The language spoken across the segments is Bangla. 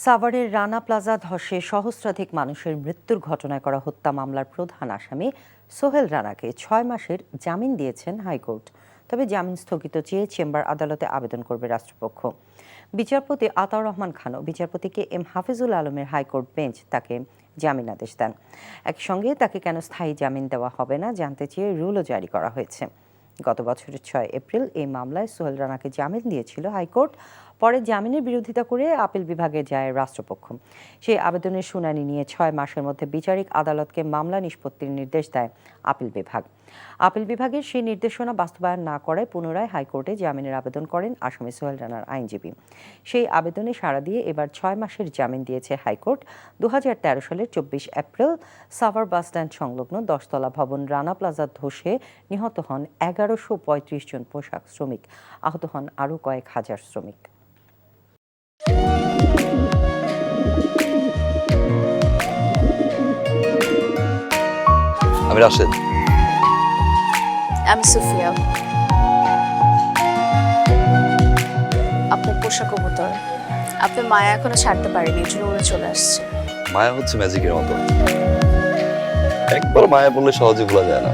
সাভারের রানা প্লাজা ধসে সহস্রাধিক মানুষের মৃত্যুর ঘটনায় করা হত্যা মামলার প্রধান আসামি সোহেল রানাকে ৬ মাসের জামিন দিয়েছেন হাইকোর্ট। তবে জামিন স্থগিত চেয়ে চেম্বার আদালতে আবেদন করবে রাষ্ট্রপক্ষ। বিচারপতি আতাউর রহমান খান ও বিচারপতি কে এম হাফিজুল আলমের হাইকোর্ট বেঞ্চ তাকে জামিন আদেশ দেন। একসঙ্গে তাকে কেন স্থায়ী জামিন দেওয়া হবে না জানতে চেয়ে রুলও জারি করা হয়েছে। গত বছরের ৬ এপ্রিল এই মামলায় সোহেল রানাকে জামিন দিয়েছিল হাইকোর্ট। পরে জামিনের বিরোধিতা করে আপিল বিভাগে যায় রাষ্ট্রপক্ষ। সেই আবেদনের শুনানি নিয়ে ৬ মাসের মধ্যে বিচারিক আদালতকে মামলা নিষ্পত্তির নির্দেশ দেয় আপিল বিভাগ। আপিল বিভাগের সেই নির্দেশনা বাস্তবায়ন না করায় পুনরায় হাইকোর্টে জামিনের আবেদন করেন আসামি সোহেল রানার আইনজীবী। সেই আবেদনে সাড়া দিয়ে এবার ৬ মাসের জামিন দিয়েছে হাইকোর্ট। ২০১৩ সালের ২৪ এপ্রিল সাভার বাসস্ট্যান্ড সংলগ্ন ১০তলা ভবন রানা প্লাজা ধসে নিহত হন ১১৩৫ জন পোশাক শ্রমিক, আহত হন আরও কয়েক হাজার শ্রমিক। আমি রাশেদ। আমি সুফিয়া। আপনার পোষা কবুতর, আপনার মায়া এখনো ছাড়তে পারেনি, এই জন্য উড়ে চলে আসছে। মায়া হচ্ছে ম্যাজিকের মতো, একবার মায়া বললে সহজে ভোলা যায় না।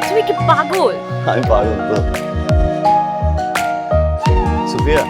তুমি কি পাগল? আমি পাগল তো। সুফিয়া,